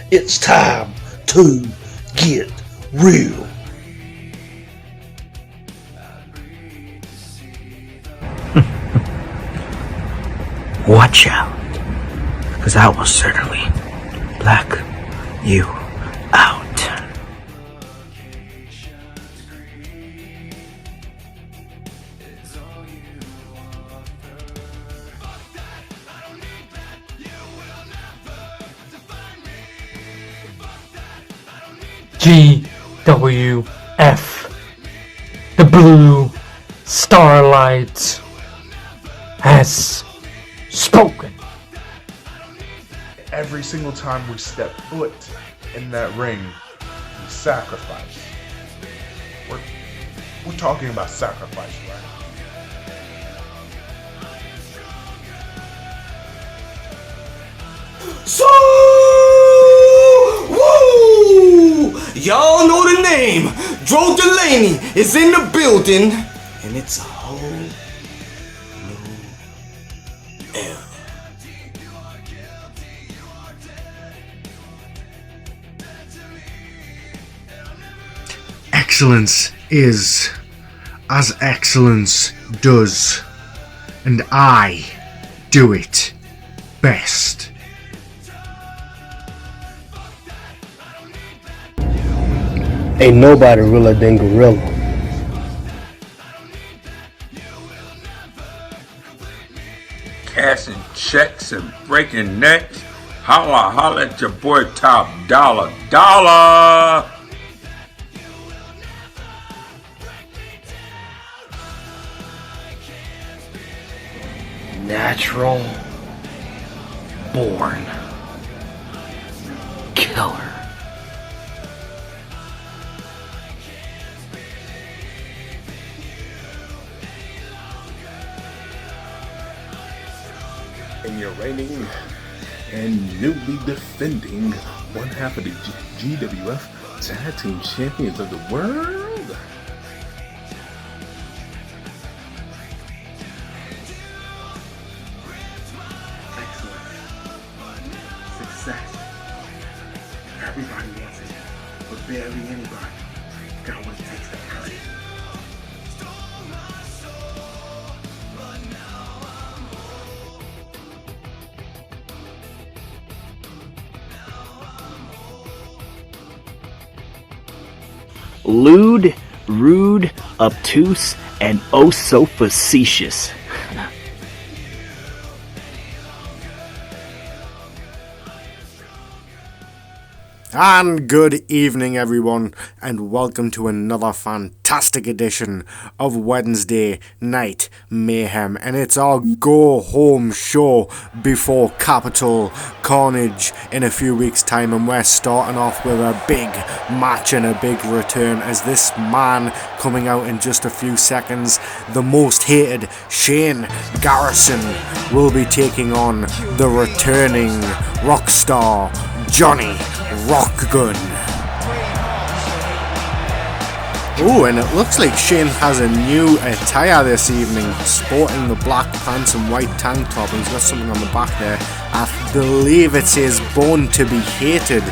It's time to get real. Watch out, because I will certainly black you out. GWF, the blue starlight has spoken. Every single time we step foot in that ring, we sacrifice. We're talking about sacrifice, right? So, woo! Y'all know the name. Dro Delaney is in the building, and it's a whole new era. Excellence is as excellence does, and I do it best. Ain't nobody realer than Gorilla. Cashing checks and breaking necks. Holla, holla at your boy Top Dollar. Dollar! Natural born killer. And you're reigning and newly defending one half of the GWF Tag Team Champions of the World. Excellence. Success. Everybody wants it, but barely anybody got what it takes to earn it. Lewd, rude, obtuse, and oh so facetious. And good evening, everyone, and welcome to another fantastic edition of Wednesday Night Mayhem. And it's our go-home show before Capital Carnage in a few weeks' time, and we're starting off with a big match and a big return as this man coming out in just a few seconds, the most hated Shane Garrison, will be taking on the returning Rockstar Johnny Rockgun. Oh, and it looks like Shane has a new attire this evening, sporting the black pants and white tank top, and he's got something on the back there. I believe it says "Born to be Hated,"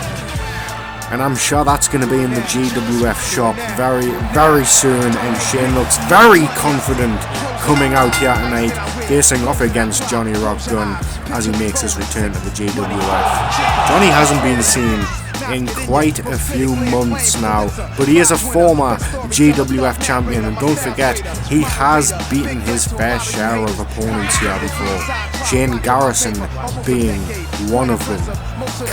and I'm sure that's going to be in the GWF shop very, very soon. And Shane looks very confident coming out here tonight, facing off against Johnny Rockgun as he makes his return to the GWF. Johnny hasn't been seen in quite a few months now, but he is a former GWF champion, and don't forget, he has beaten his fair share of opponents here before, Shane Garrison being one of them.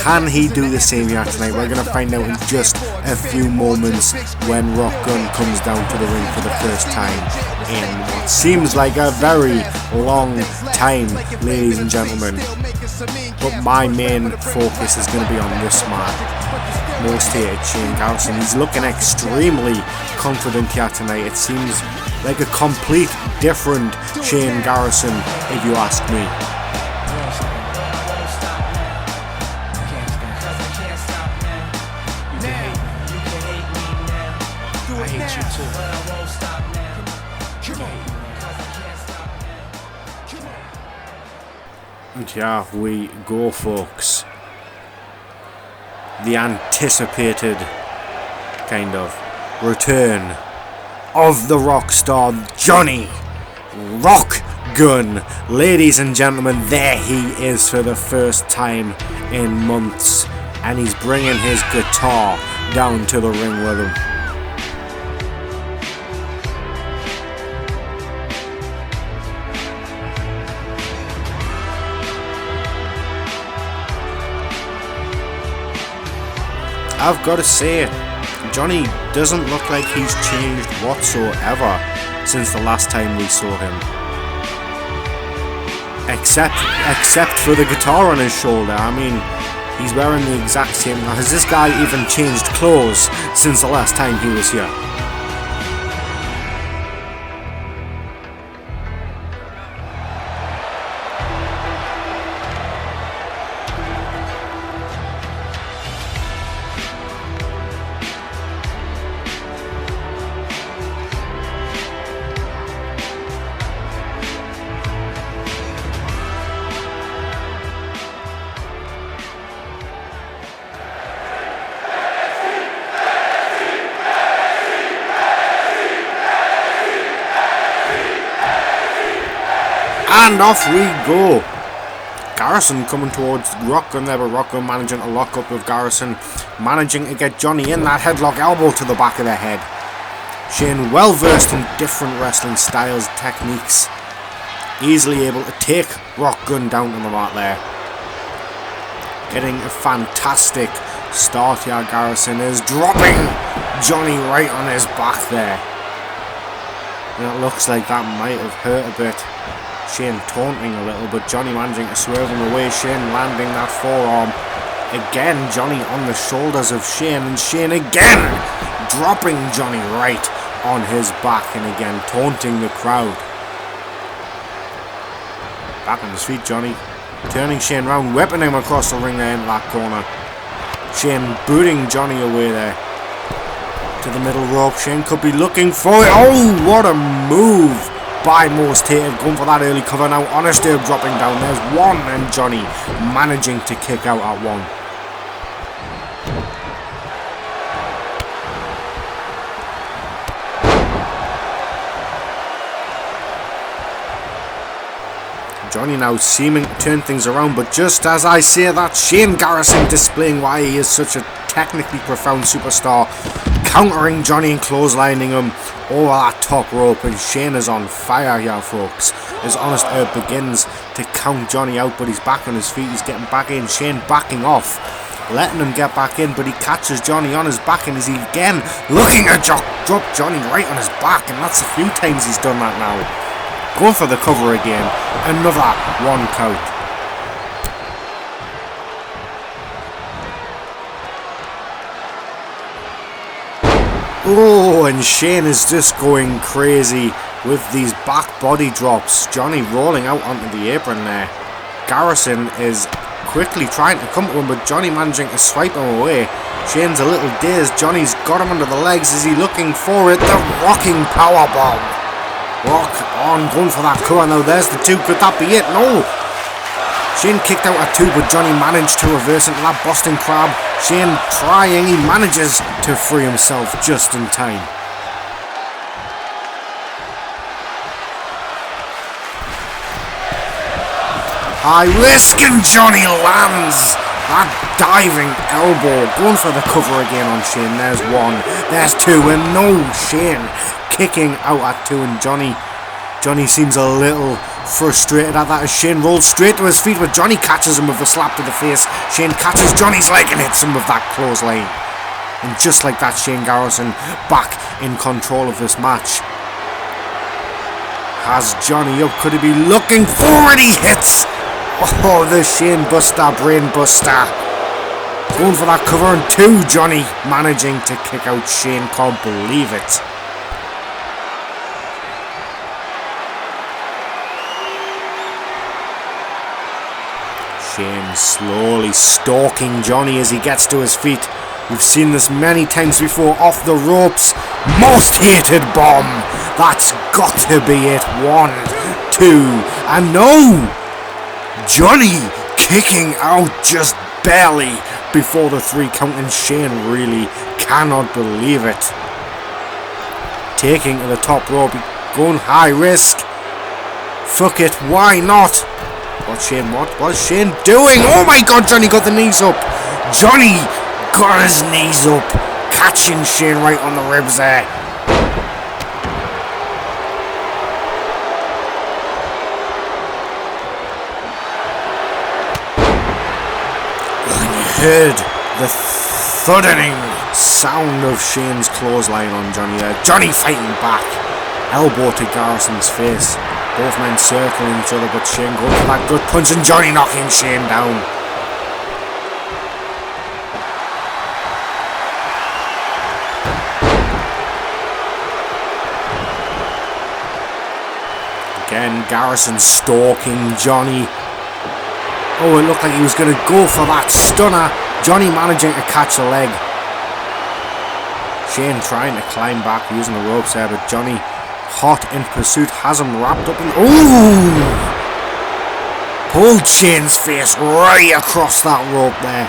Can he do the same here tonight? We're going to find out in just a few moments when Rockgun comes down to the ring for the first time in what seems like a very long time, ladies and gentlemen. But my main focus is going to be on this man, most hated Shane Garrison. He's looking extremely confident here tonight. It seems like a complete different Shane Garrison, if you ask me. And here we go, folks. the anticipated kind of return of the Rockstar, Johnny Rock Gun. Ladies and gentlemen, there he is for the first time in months, and he's bringing his guitar down to the ring with him. I've got to say, Johnny doesn't look like he's changed whatsoever since the last time we saw him. Except for the guitar on his shoulder. I mean, he's wearing the exact same. Has this guy even changed clothes since the last time he was here? And off we go. Garrison coming towards Rockgun there, but Rockgun managing to lock up with Garrison, managing to get Johnny in that headlock elbow to the back of the head. Shane, well versed in different wrestling styles, techniques, easily able to take Rockgun down to the mat there. Getting a fantastic start here. Garrison is dropping Johnny right on his back there. And it looks like that might have hurt a bit. Shane taunting a little, but Johnny managing to swerve him away. Shane landing that forearm. Again, Johnny on the shoulders of Shane, and Shane again dropping Johnny right on his back, and again taunting the crowd. Back on his feet, Johnny turning Shane round, whipping him across the ring there into that corner. Shane booting Johnny away there to the middle rope. Shane could be looking for it. Oh, what a move by Most Hated, going for that early cover now. Honesty dropping down. There's one, and Johnny managing to kick out at one. Johnny now seeming to turn things around, but just as I say that, Shane Garrison displaying why he is such a technically profound superstar, countering Johnny and clotheslining him over that top rope, and Shane is on fire here, folks, as Honest Herb begins to count Johnny out, but he's back on his feet, he's getting back in. Shane backing off, letting him get back in, but he catches Johnny on his back, and is he again looking to drop Johnny right on his back, and that's a few times he's done that now. Going for the cover again, another one count. Oh, and Shane is just going crazy with these back body drops. Johnny rolling out onto the apron there. Garrison is quickly trying to come to him, but Johnny managing to swipe him away. Shane's a little dazed. Johnny's got him under the legs. Is he looking for it? The rocking powerbomb. Rock on, going for that cover now. There's the two. Could that be it? No. Shane kicked out at two, but Johnny managed to reverse into that Boston Crab. Shane trying, he manages to free himself just in time. High risk, and Johnny lands that diving elbow. Going for the cover again on Shane. There's one, there's two, and no, Shane kicking out at two, and Johnny seems a little frustrated at that as Shane rolls straight to his feet, but Johnny catches him with a slap to the face. Shane catches Johnny's leg and hits him with that clothesline. And just like that, Shane Garrison back in control of this match. Has Johnny up, could he be looking for it? He hits! Oh, the Shane Buster, Brain Buster. Going for that cover, and two, Johnny managing to kick out Shane, can't believe it. Shane slowly stalking Johnny as he gets to his feet. We've seen this many times before. Off the ropes. Most Hated bomb. That's got to be it. 1, 2, and no! Johnny kicking out just barely before the 3 count, and Shane really cannot believe it. Taking to the top rope, going high risk. Fuck it, why not? What was Shane doing? Oh my god, Johnny got the knees up. Johnny got his knees up, catching Shane right on the ribs there. Heard the thudding sound of Shane's clothesline on Johnny there. Johnny fighting back. Elbow to Garrison's face. Both men circling each other, but Shane goes for that good punch and Johnny knocking Shane down. Again, Garrison stalking Johnny. Oh, it looked like he was going to go for that stunner. Johnny managing to catch a leg. Shane trying to climb back using the ropes there, but Johnny, hot in pursuit, has him wrapped up in... Ooh! Pulled Shane's face right across that rope there.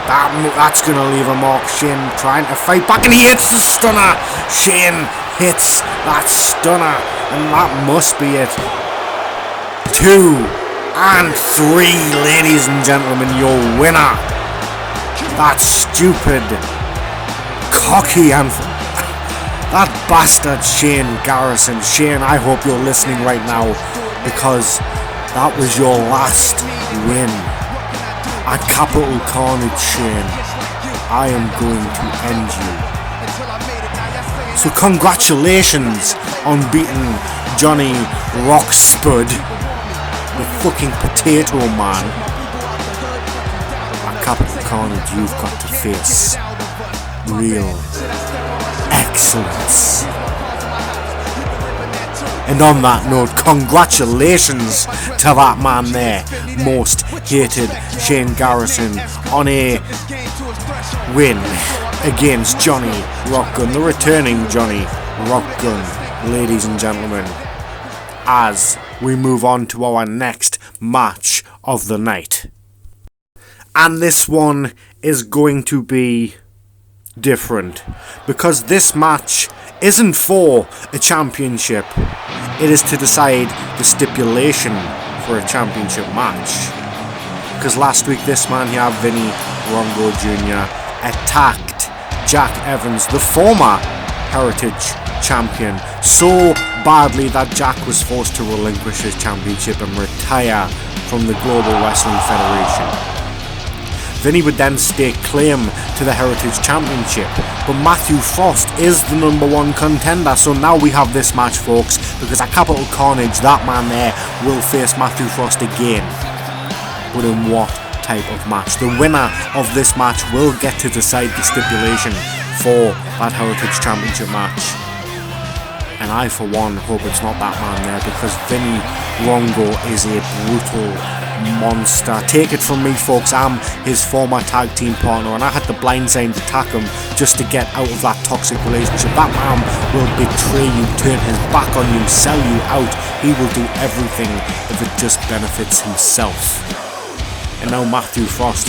That's going to leave a mark. Shane trying to fight back, and he hits the stunner. Shane hits that stunner, and that must be it. 2 and 3, ladies and gentlemen, your winner. That stupid, cocky and that bastard Shane Garrison. Shane, I hope you're listening right now, because that was your last win at Capital Carnage, Shane. I am going to end you. So congratulations on beating Johnny Rockspud, the fucking potato man. At Capital Carnage, you've got to face real excellence. And on that note, congratulations to that man there, most hated Shane Garrison, on a win against Johnny Rockgun, the returning Johnny Rockgun, ladies and gentlemen, as we move on to our next match of the night. And this one is going to be different, because this match isn't for a championship. It is to decide the stipulation for a championship match. Because last week this man here, Vinny Rongo Jr, attacked Jack Evans, the former Heritage champion, so badly that Jack was forced to relinquish his championship and retire from the Global Wrestling Federation. Vinny would then stake claim to the Heritage Championship, but Matthew Frost is the #1 contender, so now we have this match, folks, because at Capital Carnage, that man there will face Matthew Frost again. But in what type of match? The winner of this match will get to decide the stipulation for that Heritage Championship match. And I, for one, hope it's not that man there, because Vinny Rongo is a brutal monster. Take it from me, folks, I'm his former tag team partner, and I had the blindside attack him just to get out of that toxic relationship. That man will betray you, turn his back on you, sell you out. He will do everything if it just benefits himself. And now Matthew Frost,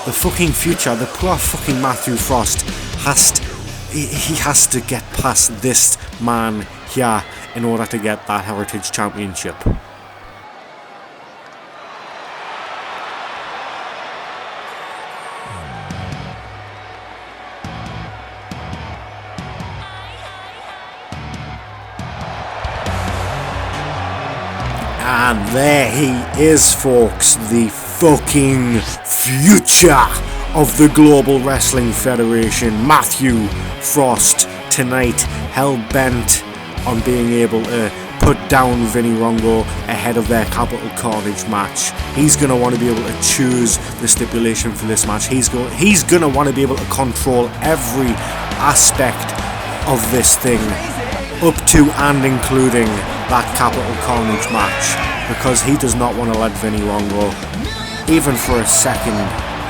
the fucking future, the poor fucking Matthew Frost he has to get past this man here in order to get that Heritage Championship. And there he is, folks, the fucking future of the Global Wrestling Federation, Matthew Frost, tonight, hell-bent on being able to put down Vinny Rongo ahead of their Capital Carnage match. He's going to want to be able to choose the stipulation for this match. He's going to want to be able to control every aspect of this thing, up to and including that Capital Carnage match, because he does not want to let Vinny Rongo, even for a second,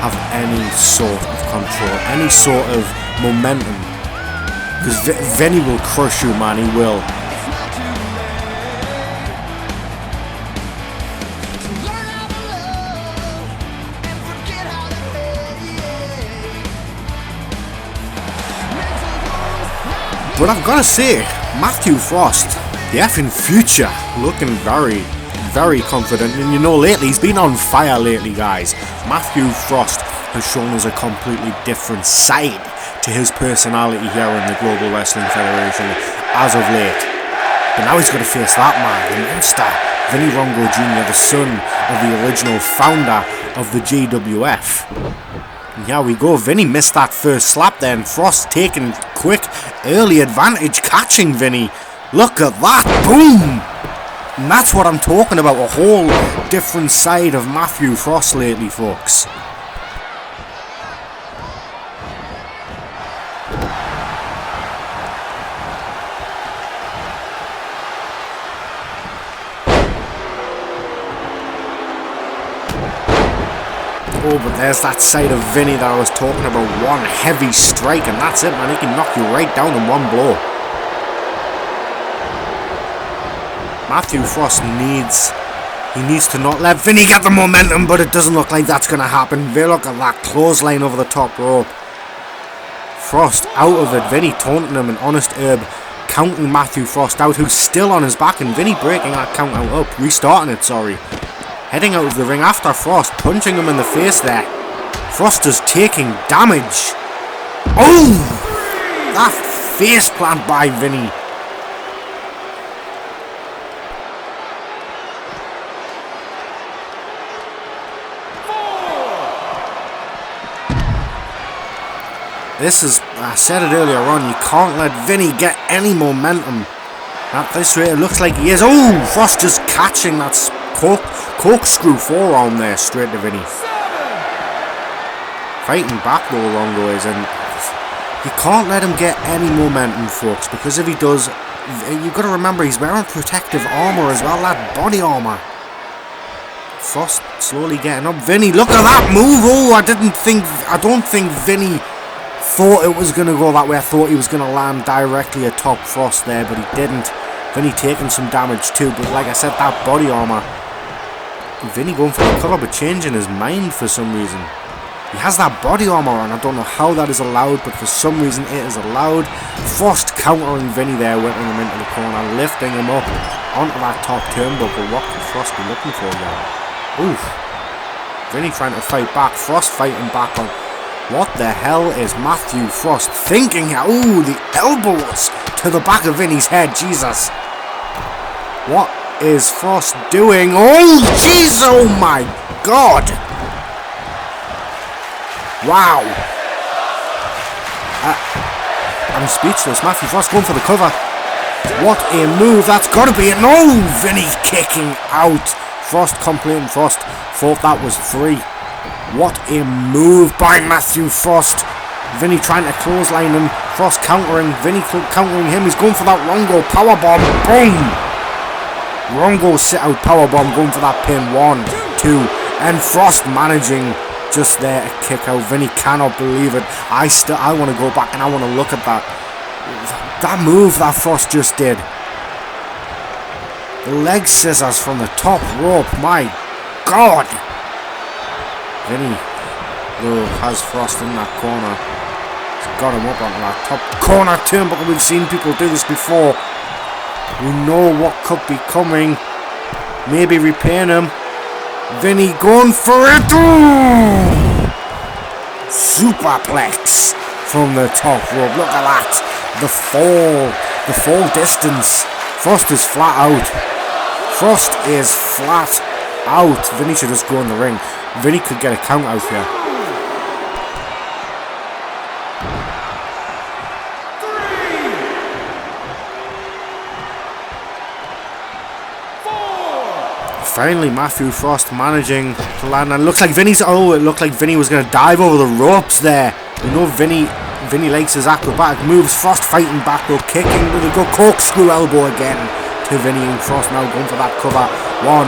have any sort of control, any sort of momentum, because Vinny will crush you, man, he will. But I've got to say, Matthew Frost, the effing future, looking very, very confident. And you know, lately, he's been on fire lately, guys. Matthew Frost has shown us a completely different side to his personality here in the Global Wrestling Federation as of late. But now he's got to face that man, the monster, Vinny Rongo Jr., the son of the original founder of the GWF. And here we go, Vinny missed that first slap there, and Frost taking quick early advantage, catching Vinny. Look at that, boom! And that's what I'm talking about, a whole different side of Matthew Frost lately, folks. Oh, but there's that side of Vinny that I was talking about. One heavy strike, and that's it, man. He can knock you right down in one blow. Matthew Frost needs to not let Vinny get the momentum, but it doesn't look like that's going to happen. Look at that clothesline over the top rope. Frost out of it. Vinny taunting him, and Honest Herb counting Matthew Frost out, who's still on his back, and Vinny breaking that count out up. Restarting it, sorry. Heading out of the ring after Frost, punching him in the face there. Frost is taking damage. Oh! That face plant by Vinny. This is, I said it earlier on, you can't let Vinny get any momentum. At this rate, it looks like he is. Oh! Frost just catching that corkscrew forearm there straight to Vinny. Fighting back though, Rongo is, and you can't let him get any momentum, folks, because if he does, you've got to remember he's wearing protective armour as well, that body armour. Frost slowly getting up. Vinny, look at that move! Oh, I don't think Vinny thought it was going to go that way. I thought he was going to land directly atop Frost there, but he didn't. Vinny taking some damage too, but like I said, that body armour. Vinny going for the cover, but changing his mind for some reason. He has that body armour on. I don't know how that is allowed, but for some reason it is allowed. Frost countering Vinny there, whipping him into the corner, lifting him up onto that top turnbuckle. What could Frost be looking for there? Oof. Vinny trying to fight back. Frost fighting back on. What the hell is Matthew Frost thinking? Ooh, the elbows to the back of Vinny's head. Jesus. What is Frost doing? Oh, jeez, oh my God. Wow. I'm speechless. Matthew Frost going for the cover. What a move. That's got to be it. No, Vinny kicking out. Frost complaining. Frost thought that was 3. What a move by Matthew Frost. Vinny trying to clothesline him. Frost countering. Vinny countering him. He's going for that Rongo powerbomb. Boom. Rongo sit out powerbomb, going for that pin. 1, 2, and Frost managing just there to kick out. Vinny cannot believe it. I want to go back and I want to look at that move that Frost just did. The leg scissors from the top rope. My God. Vinny though has Frost in that corner. He's got him up onto that top corner turnbuckle. We've seen people do this before. We know what could be coming. Maybe repaying him. Vinny going for it. Ooh! Superplex from the top rope. Look at that. The fall distance. Frost is flat out. Frost is flat out. Vinny should just go in the ring. Vinny could get a count out here. Finally, Matthew Frost managing to land, and it looks like Vinny's. Oh, it looked like Vinny was going to dive over the ropes there. We know Vinny likes his acrobatic moves. Frost fighting back though, kicking. Will he go corkscrew elbow again to Vinny, and Frost now going for that cover. 1,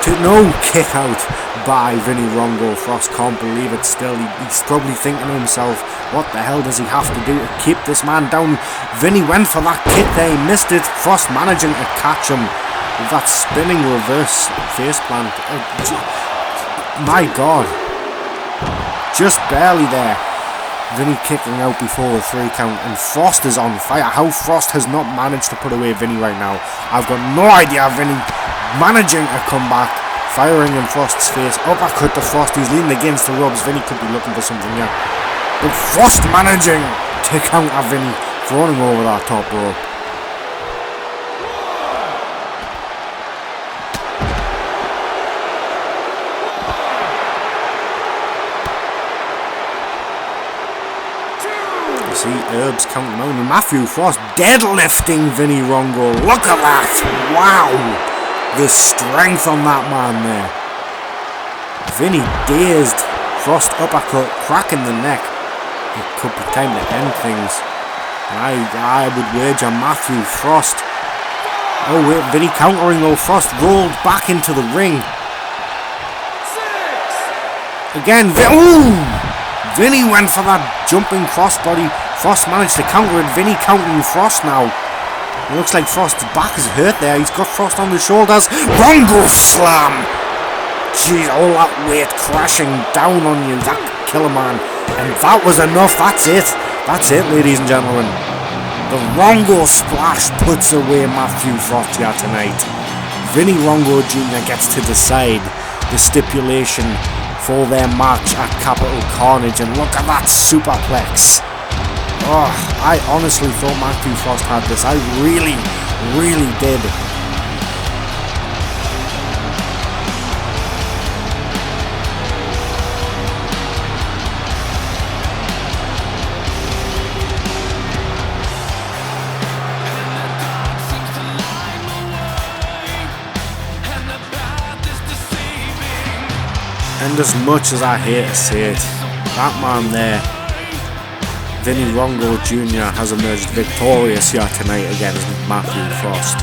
2, no, kick out by Vinny Rongo. Frost can't believe it still. He's probably thinking to himself, what the hell does he have to do to keep this man down? Vinny went for that kick there, he missed it. Frost managing to catch him. That spinning reverse faceplant. My God. Just barely there. Vinny kicking out before the 3 count, and Frost is on fire. How Frost has not managed to put away Vinny right now, I've got no idea. Vinny managing a comeback, firing in Frost's face. Uppercut to Frost, he's leaning against the ropes. Vinny could be looking for something here. But Frost managing to counter Vinny, throwing him over that top rope. See Herbs counting out, and Matthew Frost deadlifting Vinny Rongo. Look at that! Wow! The strength on that man there. Vinny dazed. Frost uppercut, cracking the neck. It could be time to end things. I would wager Matthew Frost. Oh wait, Vinny countering though. Frost rolled back into the ring. Again, ooh! Vinny went for that jumping crossbody. Frost managed to counter it. Vinny countering Frost now. It looks like Frost's back is hurt there. He's got Frost on the shoulders. Rongo slam! Jeez, all that weight crashing down on you. That could kill a man. And that was enough. That's it. That's it, ladies and gentlemen. The Rongo splash puts away Matthew Frost here tonight. Vinny Rongo Jr. gets to decide the stipulation for their match at Capital Carnage, and look at that superplex. Oh, I honestly thought Matthew Frost had this. I really, really did. And as much as I hate to say it, that man there, Vinny Rongo Jr. has emerged victorious here tonight against Matthew Frost.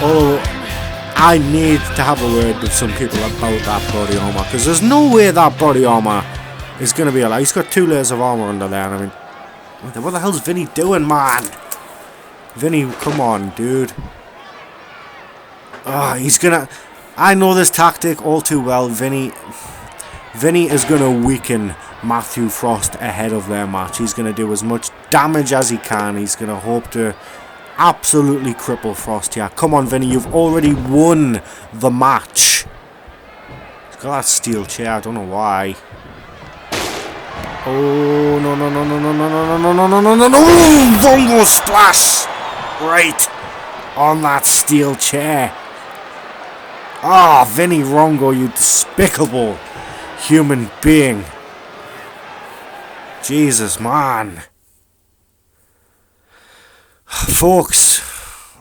Although I need to have a word with some people about that body armour, because there's no way that body armour is going to be alive. He's got 2 layers of armour under there, and I mean, what the hell's Vinny doing, man? Vinny, come on, dude. He's gonna... I know this tactic all too well. Vinny is going to weaken Matthew Frost ahead of their match. He's going to do as much damage as he can. He's going to hope to absolutely cripple Frost here. Come on, Vinny, you've already won the match. He's got that steel chair, I don't know why. Oh, no. Rongo splash! Right on that steel chair. Vinny Rongo, you despicable human being. Jesus, man. Folks,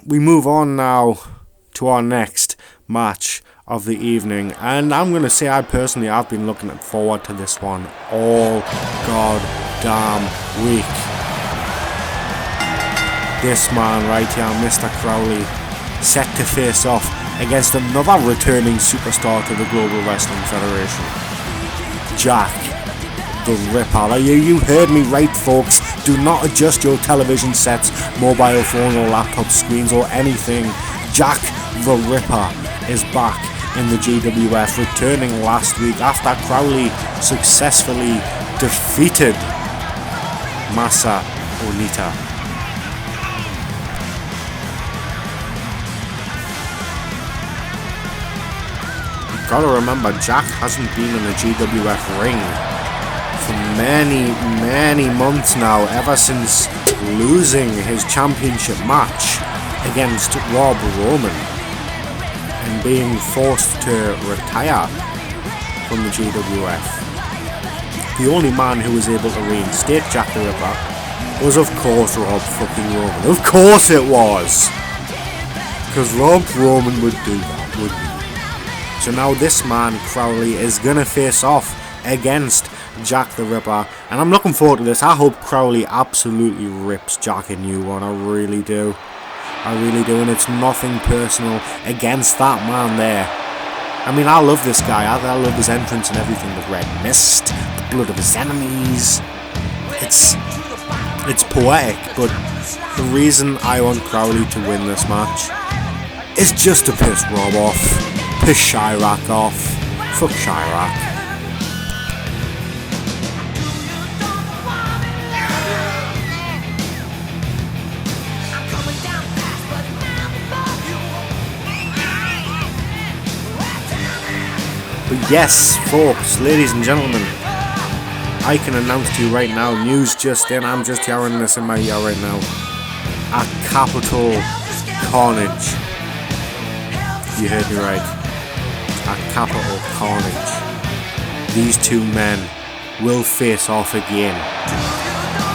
we move on now to our next match of the evening, and I'm going to say I've been looking forward to this one all goddamn week. This man right here, Mr. Crowley, set to face off against another returning superstar to the Global Wrestling Federation, Jack the Ripper. You heard me right, folks. Do not adjust your television sets, mobile phone or laptop screens or anything. Jack the Ripper is back in the GWF, returning last week after Crowley successfully defeated Masa Onita. Gotta remember, Jack hasn't been in a GWF ring for many months now, ever since losing his championship match against Rob Roman and being forced to retire from the GWF. The only man who was able to reinstate Jack the Ripper was, of course, Rob fucking Roman. Of course it was! Because Rob Roman would do that, wouldn't he? So now this man, Crowley, is going to face off against Jack the Ripper. And I'm looking forward to this. I hope Crowley absolutely rips Jack a new one. I really do. I really do. And it's nothing personal against that man there. I mean, I love this guy. I love his entrance and everything. The red mist, the blood of his enemies. It's poetic. But the reason I want Crowley to win this match is just to piss Rob off. Piss Chirac off. Fuck Chirac. But yes, folks, ladies and gentlemen, I can announce to you right now, news just in, I'm just hearing this in my ear right now, at Capital Carnage. You heard me right. At Capital Carnage, these two men will face off again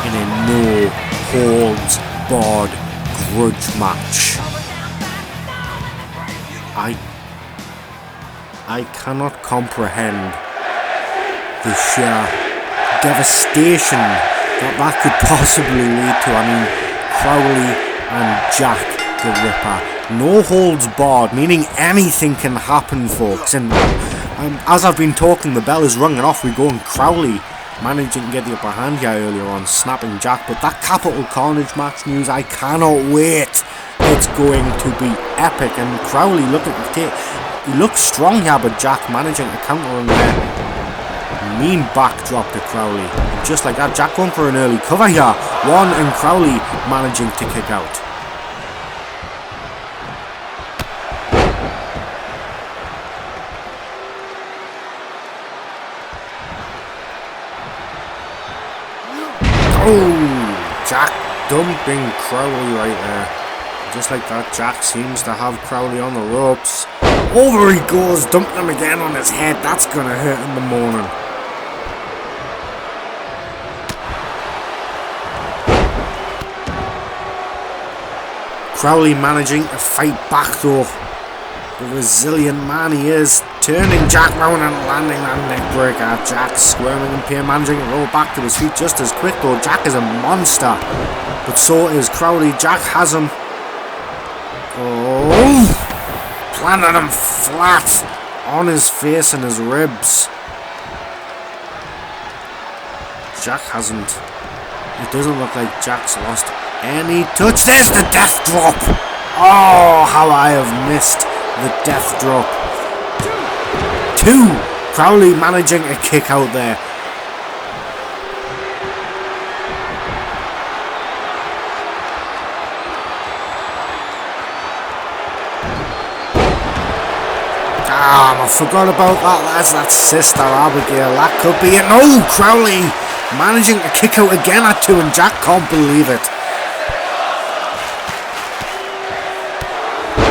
in a no holds barred grudge match. I cannot comprehend the sheer devastation that could possibly lead to. I mean, Crowley and Jack the Ripper, no holds barred, meaning anything can happen, folks. And as I've been talking, the bell is ringing off. We're going Crowley managing to get the upper hand here earlier on, snapping Jack. But that Capital Carnage match news, I cannot wait. It's going to be epic. And Crowley he looks strong here, but Jack managing to counter him there. Mean backdrop to Crowley. And just like that, Jack going for an early cover here. One, and Crowley managing to kick out. Oh, Jack dumping Crowley right there. Just like that, Jack seems to have Crowley on the ropes. Over he goes, dumping him again on his head. That's gonna hurt in the morning. Crowley managing to fight back though. The resilient man he is. Turning Jack round and landing that neck breaker. Jack squirming in pain, managing to roll back to his feet just as quick though. Jack is a monster. But so is Crowley. Jack has him. Oh! Planted him flat on his face and his ribs. Jack hasn't. It doesn't look like Jack's lost any touch. There's the death drop. Oh, how I have missed the death drop. Two. Crowley managing a kick out there. I forgot about that, lads. That's Sister Abigail. That could be it. No, Crowley managing to kick out again at two, and Jack can't believe it.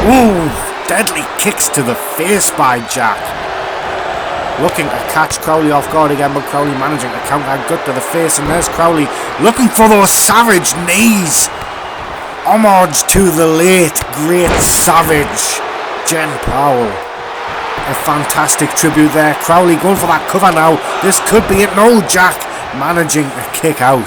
Ooh, deadly kicks to the face by Jack. Looking to catch Crowley off guard again, but Crowley managing to counter that gut to the face, and there's Crowley looking for those savage knees. Homage to the late, great Savage, Jen Powell. A fantastic tribute there. Crowley going for that cover now. This could be it. No, Jack managing to kick out.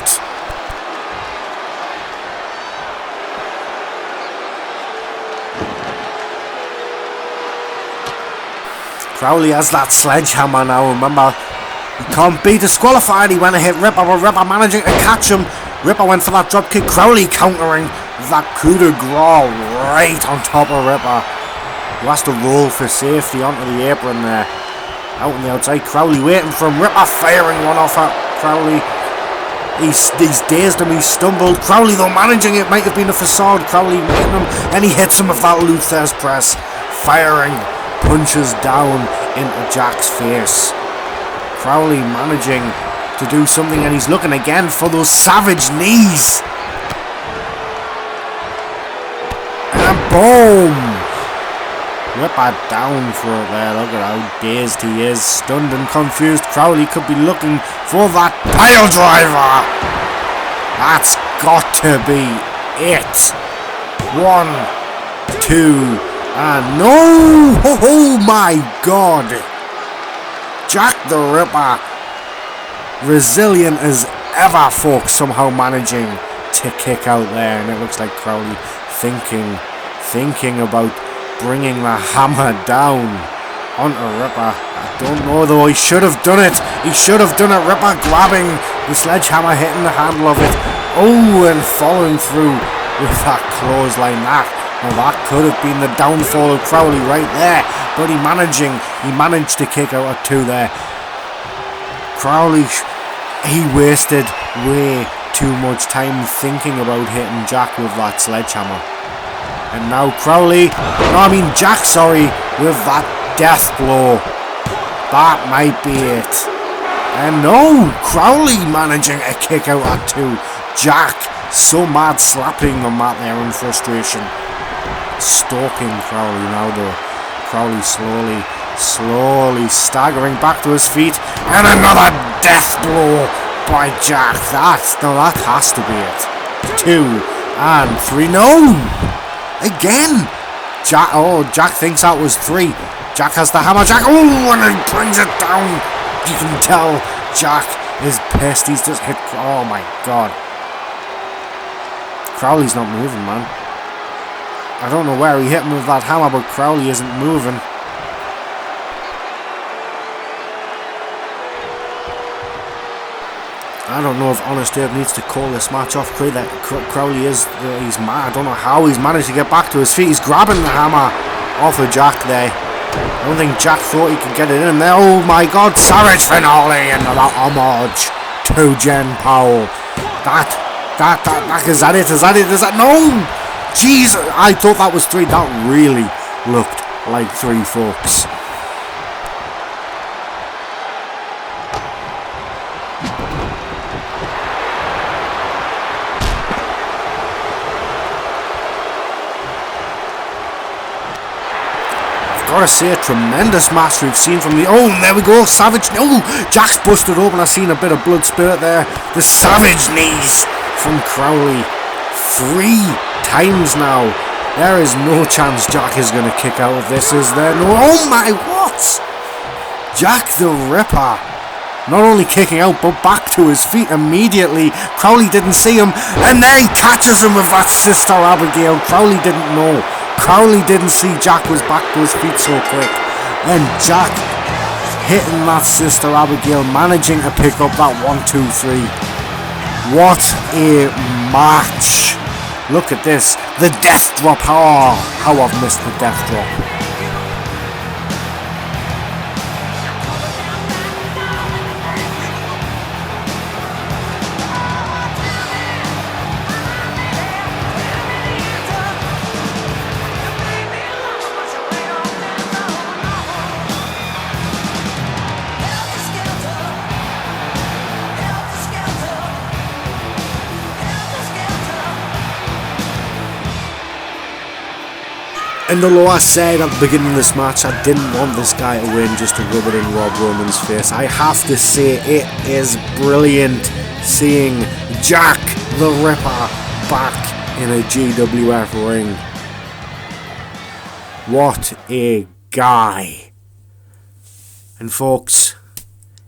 Crowley has that sledgehammer now. Remember, he can't be disqualified. He went to hit Ripper, but Ripper managing to catch him. Ripper went for that drop kick. Crowley countering that coup de grace right on top of Ripper. Who has to roll for safety onto the apron there. Out on the outside, Crowley waiting for him. Ripper firing one off at Crowley. He's dazed him, he's stumbled. Crowley though managing it, might have been a facade. Crowley hitting him, and he hits him with that Luther's press. Firing punches down into Jack's face. Crowley managing to do something, and he's looking again for those savage knees. And boom! Ripper down for it there. Look at how dazed he is, stunned and confused. Crowley could be looking for that pile driver. That's got to be it. 1, 2, and no! Oh my God! Jack the Ripper, resilient as ever, folks, somehow managing to kick out there, and it looks like Crowley thinking about bringing the hammer down onto Ripper. I don't know though, he should have done it. He should have done it. Ripper grabbing the sledgehammer, hitting the handle of it. Oh, and following through with that clothesline. That could have been the downfall of Crowley right there. But he managed to kick out at two there. Crowley, he wasted way too much time thinking about hitting Jack with that sledgehammer. And now Jack, with that death blow. That might be it. And no, Crowley managing a kick out at 2. Jack, so mad, slapping the mat there in frustration. Stalking Crowley now though. Crowley slowly staggering back to his feet. And another death blow by Jack. That has to be it. 2 and 3. No! Again! Jack thinks that was 3. Jack has the hammer. Jack, and he brings it down. You can tell Jack is pissed. He's just hit. Oh my god. Crowley's not moving, man. I don't know where he hit him with that hammer, but Crowley isn't moving. I don't know if Honest Dave needs to call this match off. Crowley he's mad. I don't know how he's managed to get back to his feet. He's grabbing the hammer off of Jack there. I don't think Jack thought he could get it in there. Oh my god, Savage Finale, another homage to Jen Powell. Is that it? No! Jesus, I thought that was 3. That really looked like 3, folks. Gotta say, a tremendous match we've seen from the... Oh, there we go, Savage... No, Jack's busted open. I've seen a bit of blood spirt there. The Savage knees from Crowley. 3 times now. There is no chance Jack is going to kick out of this, is there? No. Oh my, what? Jack the Ripper. Not only kicking out, but back to his feet immediately. Crowley didn't see him. And then he catches him with that Sister Abigail. Crowley didn't know. Crowley didn't see Jack was back to his feet so quick. And Jack hitting that Sister Abigail, managing to pick up that 1, 2, 3. What a match. Look at this. The death drop. Oh, how I've missed the death drop. And although I said at the beginning of this match I didn't want this guy to win just to rub it in Rob Roman's face, I have to say it is brilliant seeing Jack the Ripper back in a GWF ring. What a guy. And folks,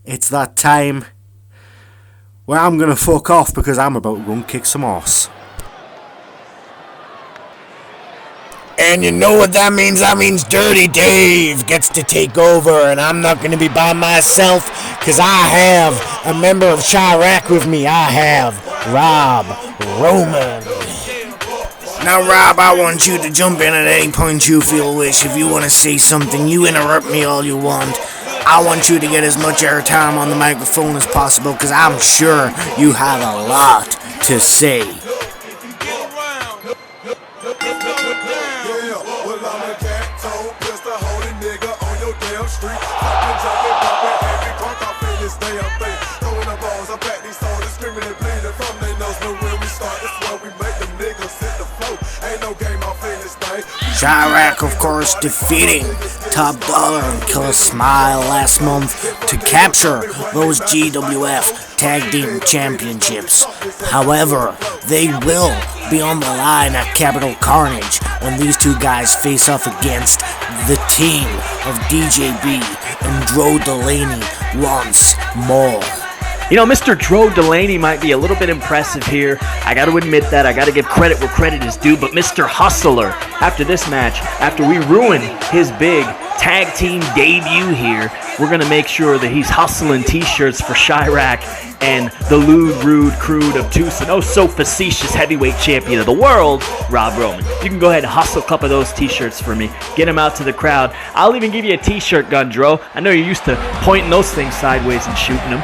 it's that time where I'm going to fuck off because I'm about to go and kick some ass. And you know what that means? That means Dirty Dave gets to take over, and I'm not going to be by myself, because I have a member of Chirac with me. I have Rob Roman. Now, Rob, I want you to jump in at any point you feel wish. If you want to say something, you interrupt me all you want. I want you to get as much airtime on the microphone as possible, because I'm sure you have a lot to say. Chirac, of course, defeating Top Dollar and Killer Smile last month to capture those GWF Tag Team Championships. However, they will be on the line at Capital Carnage when these two guys face off against the team of DJB and Dro Delaney once more. You know, Mr. Dro Delaney might be a little bit impressive here. I got to admit that. I got to give credit where credit is due. But Mr. Hustler, after this match, after we ruin his big tag team debut here, we're going to make sure that he's hustling t-shirts for Chirac and the lewd, rude, crude, obtuse, and oh so facetious heavyweight champion of the world, Rob Roman. You can go ahead and hustle a couple of those t-shirts for me. Get them out to the crowd. I'll even give you a t-shirt gun, Dro. I know you're used to pointing those things sideways and shooting them.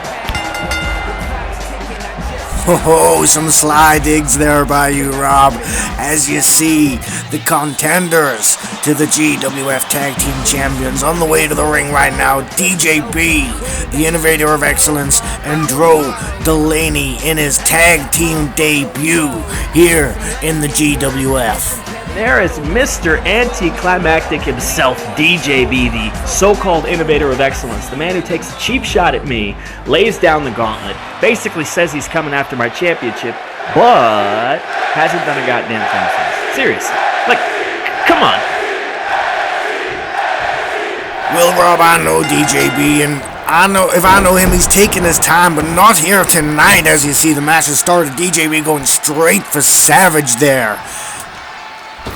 Oh, some sly digs there by you, Rob. As you see, the contenders to the GWF Tag Team Champions on the way to the ring right now. DJB, the Innovator of Excellence, and Dro Delaney in his tag team debut here in the GWF. There is Mr. Anticlimactic himself, DJB, the so-called Innovator of Excellence, the man who takes a cheap shot at me, lays down the gauntlet, basically says he's coming after my championship, but hasn't done a goddamn thing since. Seriously. Like, come on. Well, Rob, I know DJB, and if I know him, he's taking his time, but not here tonight. As you see, the match has started. DJB going straight for Savage there.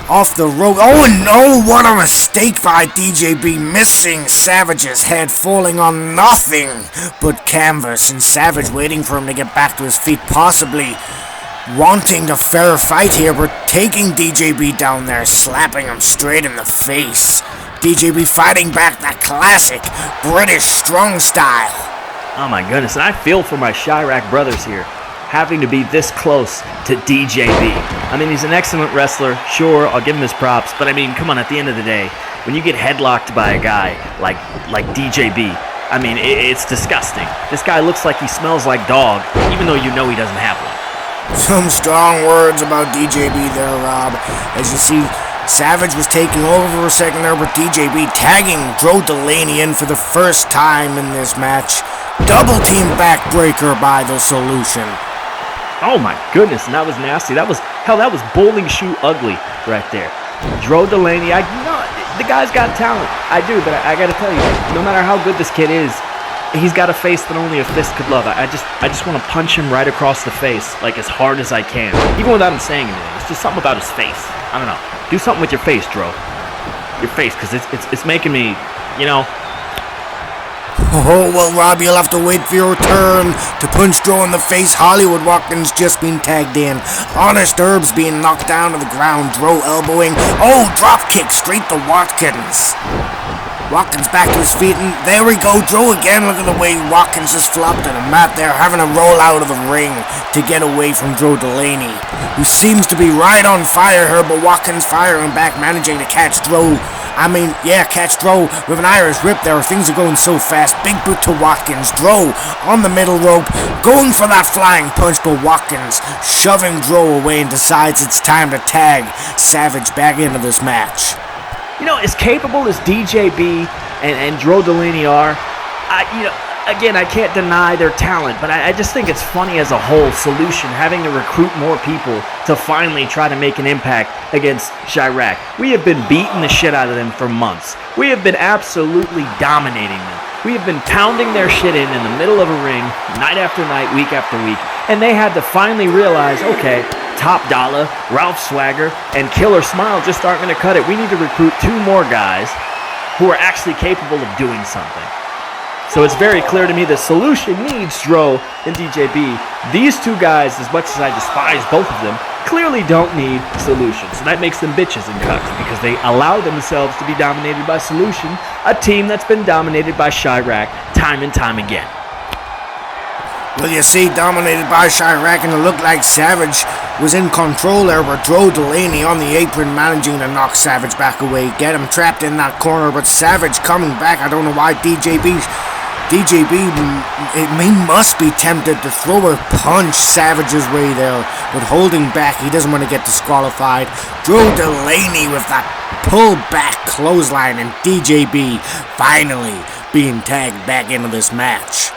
Off the rope. Oh no, what a mistake by DJB, missing Savage's head, falling on nothing but canvas, and Savage waiting for him to get back to his feet, possibly wanting a fair fight here, but taking DJB down there, slapping him straight in the face. DJB fighting back that classic British strong style. Oh my goodness, and I feel for my Chirac brothers here, having to be this close to DJB. I mean, he's an excellent wrestler, sure, I'll give him his props, but I mean, come on, at the end of the day, when you get headlocked by a guy like DJB, I mean, it's disgusting. This guy looks like he smells like dog, even though you know he doesn't have one. Some strong words about DJB there, Rob. As you see, Savage was taking over for a second there, but DJB tagging Dro Delaney in for the first time in this match. Double team backbreaker by the Solution. Oh my goodness, and that was nasty. That was bowling shoe ugly right there. Dro Delaney, the guy's got talent. I do, but I gotta tell you, no matter how good this kid is, he's got a face that only a fist could love. I just want to punch him right across the face, like as hard as I can, even without him saying anything. It's just something about his face. I don't know. Do something with your face, Dro. Your face, because it's making me, you know. Oh, well, Rob, you'll have to wait for your turn to punch Dro in the face. Hollywood Watkins just been tagged in. Honest Herbs being knocked down to the ground. Dro elbowing. Oh, drop kick straight to Watkins. Watkins back to his feet, and there we go. Dro again. Look at the way Watkins just flopped to the mat there, having to roll out of the ring to get away from Dro Delaney, who seems to be right on fire here, but Watkins firing back, managing to catch Dro. Catch Dro with an Irish whip there. Things are going so fast. Big boot to Watkins. Dro on the middle rope, going for that flying punch, but Watkins shoving Dro away and decides it's time to tag Savage back into this match. You know, as capable as DJB and Dro Delaney are, again, I can't deny their talent, but I just think it's funny as a whole Solution having to recruit more people to finally try to make an impact against Chirac. We have been beating the shit out of them for months. We have been absolutely dominating them. We have been pounding their shit in the middle of a ring, night after night, week after week, and they had to finally realize, okay, Top Dollar, Ralph Swagger, and Killer Smile just aren't going to cut it. We need to recruit 2 more guys who are actually capable of doing something. So it's very clear to me the Solution needs Dro and DJB. These 2 guys, as much as I despise both of them, clearly don't need Solution. So that makes them bitches and cucks because they allow themselves to be dominated by Solution, a team that's been dominated by Chirac time and time again. Well, you see, dominated by Chirac, and it looked like Savage was in control there, but Dro Delaney on the apron managing to knock Savage back away, get him trapped in that corner, but Savage coming back. I don't know why DJB must be tempted to throw a punch Savage's way there, but holding back, he doesn't want to get disqualified. Dro Delaney with that pull back clothesline, and DJB finally being tagged back into this match.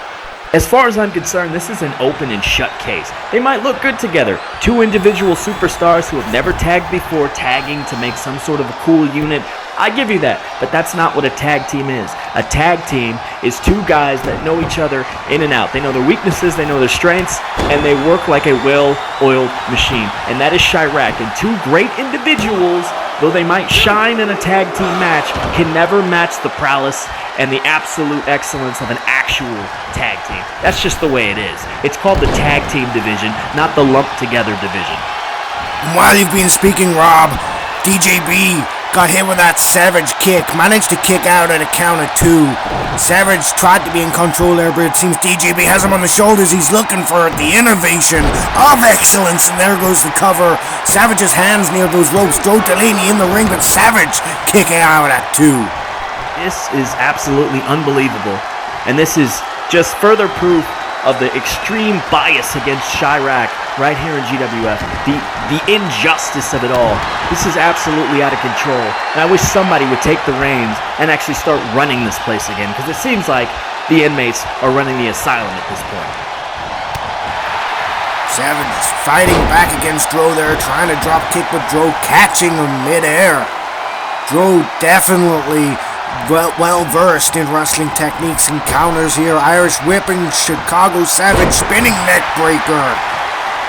As far as I'm concerned, this is an open and shut case. They might look good together. 2 individual superstars who have never tagged before, tagging to make some sort of a cool unit. I give you that, but that's not what a tag team is. A tag team is 2 guys that know each other in and out. They know their weaknesses, they know their strengths, and they work like a well-oiled machine. And that is Chirac. And 2 great individuals, though they might shine in a tag team match, can never match the prowess and the absolute excellence of an actual tag team. That's just the way it is. It's called the tag team division, not the lumped together division. And while you've been speaking, Rob, DJB got hit with that Savage kick, managed to kick out at a count of 2. Savage tried to be in control there, but it seems DJB has him on the shoulders. He's looking for the innovation of excellence, and there goes the cover. Savage's hands near those ropes. Joe Delaney in the ring, but Savage kicking out at 2. This is absolutely unbelievable, and this is just further proof of the extreme bias against Chirac right here in GWF. The injustice of it all. This is absolutely out of control, and I wish somebody would take the reins and actually start running this place again, because it seems like the inmates are running the asylum at this point. Savage fighting back against Dro there, trying to drop kick, but Dro catching him midair. Dro definitely well versed in wrestling techniques and counters here. Irish whipping, Chicago Savage spinning neck breaker.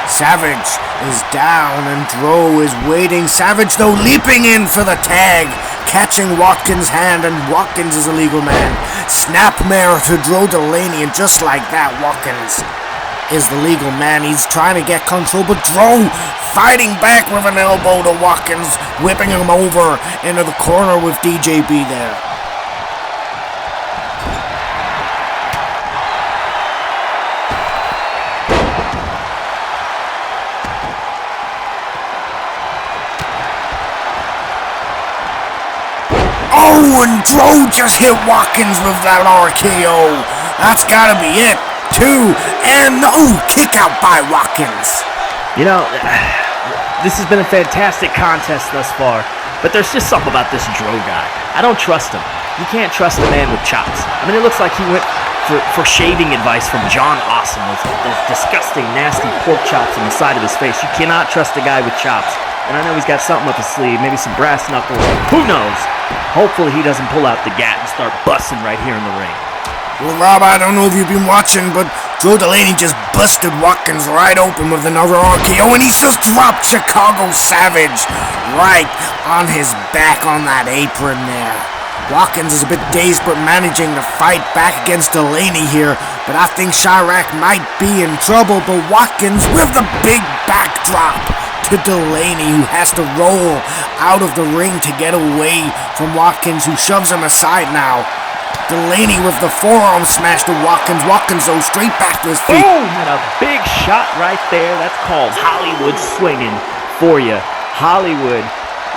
Savage is down and Dro is waiting. Savage though leaping in for the tag, catching Watkins' hand, and Watkins is a legal man. Snapmare to Dro Delaney, and just like that, Watkins is the legal man. He's trying to get control, but Dro fighting back with an elbow to Watkins, whipping him over into the corner with DJB there. Oh, and Dro just hit Watkins with that RKO. That's gotta be it. 2, and kick out by Watkins. You know, this has been a fantastic contest thus far, but there's just something about this Dro guy. I don't trust him. You can't trust a man with chops. I mean, it looks like he went for shaving advice from John Awesome. Those disgusting, nasty pork chops on the side of his face. You cannot trust a guy with chops. And I know he's got something up his sleeve, maybe some brass knuckles. Who knows? Hopefully he doesn't pull out the gat and start busting right here in the ring. Well, Rob, I don't know if you've been watching, but Joe Delaney just busted Watkins right open with another RKO, and he's just dropped Chicago Savage right on his back on that apron there. Watkins is a bit dazed, but managing to fight back against Delaney here. But I think Chirac might be in trouble, but Watkins with the big backdrop to Delaney, who has to roll out of the ring to get away from Watkins, who shoves him aside now. Delaney with the forearm smash to Watkins. Watkins though straight back to his feet. Boom! And a big shot right there. That's called Hollywood swinging for you. Hollywood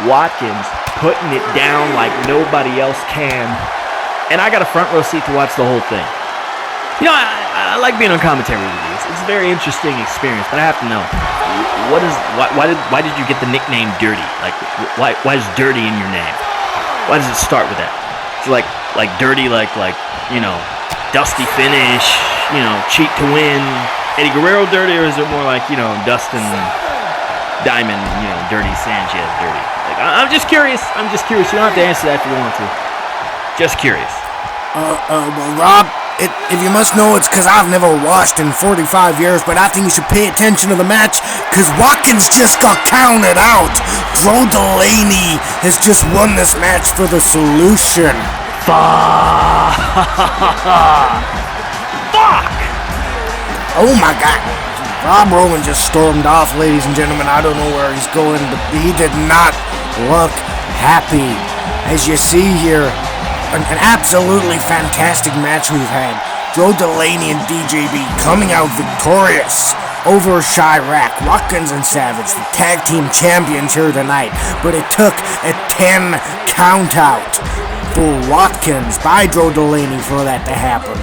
Watkins putting it down like nobody else can. And I got a front row seat to watch the whole thing. You know, I like being on commentary with you. It's a very interesting experience, but I have to know, why did you get the nickname Dirty? Like, why is Dirty in your name? Why does it start with that? Is it like Dirty, like you know, dusty finish, you know, cheat to win, Eddie Guerrero Dirty, or is it more like, you know, Dustin Diamond, you know, Dirty Sanchez Dirty? Like, I'm just curious. You don't have to answer that if you don't want to. Just curious. Well, Rob, if you must know, it's because I've never watched in 45 years, but I think you should pay attention to the match, because Watkins just got counted out. Dro Delaney has just won this match for the Solution. Fuck! Oh my God. Rob Rowan just stormed off, ladies and gentlemen. I don't know where he's going, but he did not look happy. As you see here, an absolutely fantastic match we've had. Joe Delaney and DJB coming out victorious over Chirac, Watkins and Savage, the tag team champions here tonight. But it took a 10 count out for Watkins by Joe Delaney for that to happen.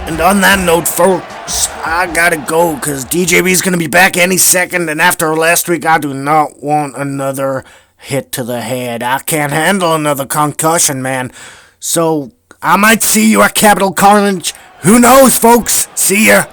And on that note, folks, I gotta go, because DJB's gonna be back any second, and after last week, I do not want another hit to the head. I can't handle another concussion, man. So, I might see you at Capital Carnage. Who knows, folks? See ya.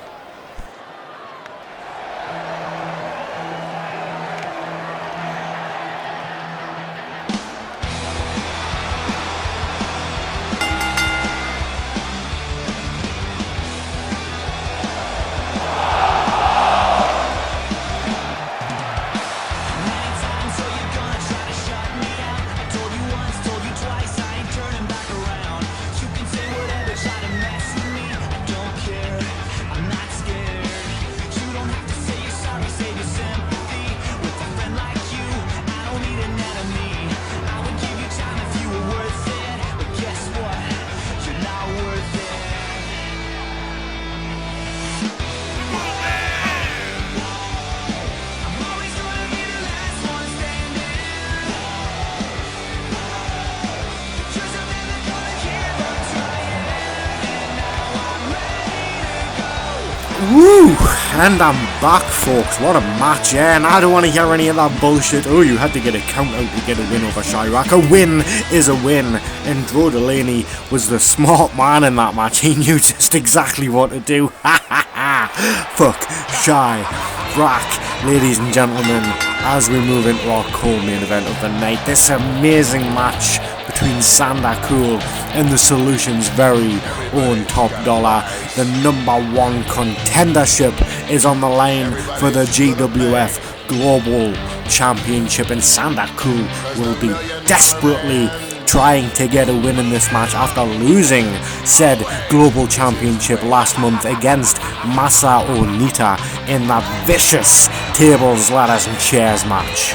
And I'm back, folks. What a match, yeah. And I don't want to hear any of that bullshit. Oh, you had to get a count out to get a win over Chirac. A win is a win. And Drew Delaney was the smart man in that match. He knew just exactly what to do. Ha ha ha. Fuck Chirac, ladies and gentlemen. As we move into our co-main event of the night, this amazing match between Sanda Cool and the Solution's very own Top Dollar. The #1 contendership is on the line for the GWF Global Championship, and Sanda Cool will be desperately trying to get a win in this match after losing said Global Championship last month against Masa Onita in that vicious tables, ladders and chairs match.